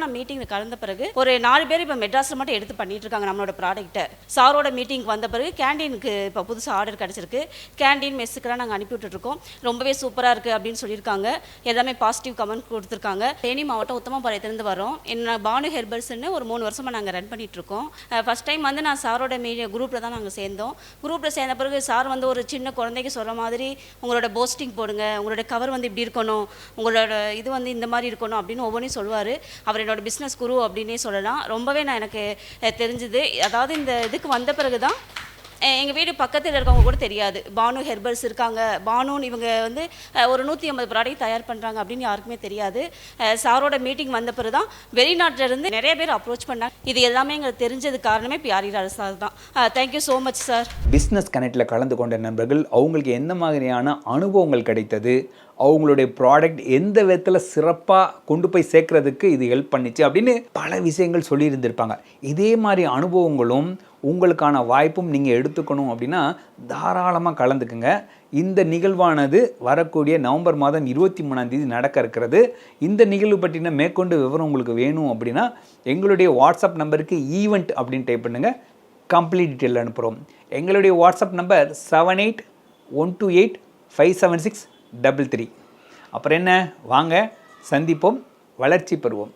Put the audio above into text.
நான் மீட்டிங்கில் கலந்த பிறகு ஒரு 4 பேர் இப்போ மெட்ராஸில் மட்டும் எடுத்து பண்ணிட்டு இருக்காங்க நம்மளோட ப்ராடக்ட்டை. சாரோட மீட்டிங் வந்த பிறகு கேண்டீனுக்கு இப்போ புதுசாக ஆர்டர் கிடச்சிருக்கு. கேண்டீன் மெஸ்ஸுக்கெல்லாம் நாங்கள் அனுப்பி விட்டுருக்கோம். ரொம்பவே சூப்பராக இருக்குது அப்படின்னு சொல்லியிருக்காங்க. எல்லாமே பாசிட்டிவ் கமெண்ட் கொடுத்துருக்காங்க. தேனி மாவட்டம் உத்தமபாளையத்துலேருந்து வரோம். என்ன பானு ஹெர்பல்ஸ்ன்னு ஒரு 3 வருஷமாக நாங்கள் ரன் பண்ணிகிட்ருக்கோம். ஃபஸ்ட் டைம் வந்து நான் சாரோட குரூப்பில் தான் நாங்கள் சேர்ந்தோம். குரூப்பில் சேர்ந்த பிறகு சார் வந்து ஒரு சின்ன குழந்தைக்கு சொல்கிற மாதிரி உங்களோட போஸ்டிங் போடுங்க, உங்களோட கவர் வந்து இப்படி இருக்கணும், உங்களோட இது வந்து இந்த மாதிரி இருக்கணும் அப்படின்னு ஒவ்வொன்றையும் சொல்லுவார். அவர் என்னோட பிஸ்னஸ் குரு அப்படின்னே சொல்லலாம். ரொம்பவே எனக்கு தெரிஞ்சுது. அதாவது இந்த இதுக்கு வந்த பிறகு தான் எங்கள் வீடு பக்கத்தில் இருக்கவங்க கூட தெரியாது பானு ஹெர்பல்ஸ் இருக்காங்க, பானுன்னு இவங்க வந்து ஒரு 150 ப்ராடக்ட் தயார் பண்ணுறாங்க அப்படின்னு யாருக்குமே தெரியாது. சாரோட மீட்டிங் வந்த பிறகு தான் வெளிநாட்டிலேருந்து நிறைய பேர் அப்ரோச் பண்ணாங்க. இது எல்லாமே எங்களுக்கு தெரிஞ்சது காரணமே பிஆர்இ சார் தான். Thank you so much sir. Business கனெக்டில் கலந்து கொண்ட நண்பர்கள் அவங்களுக்கு எந்த மாதிரியான அனுபவங்கள் கிடைத்தது, அவங்களுடைய ப்ராடக்ட் எந்த விதத்தில் சிறப்பாக கொண்டு போய் சேர்க்கறதுக்கு இது ஹெல்ப் பண்ணிச்சு அப்படின்னு பல விஷயங்கள் சொல்லியிருந்திருப்பாங்க. இதே மாதிரி அனுபவங்களும் உங்களுக்கான வாய்ப்பும் நீங்கள் எடுத்துக்கணும் அப்படின்னா தாராளமாக கலந்துக்குங்க. இந்த நிகழ்வானது வரக்கூடிய நவம்பர் மாதம் 23ஆம் தேதி நடக்க இருக்கிறது. இந்த நிகழ்வு பற்றின மேற்கொண்டு விவரம் உங்களுக்கு வேணும் அப்படின்னா எங்களுடைய வாட்ஸ்அப் நம்பருக்கு ஈவெண்ட் அப்படின்னு டைப் பண்ணுங்கள், கம்ப்ளீட் டீட்டெயில் அனுப்புகிறோம். எங்களுடைய வாட்ஸ்அப் நம்பர் 7812857633. அப்புறம் என்ன, வாங்க சந்திப்போம், வளர்ச்சி பெறுவோம்.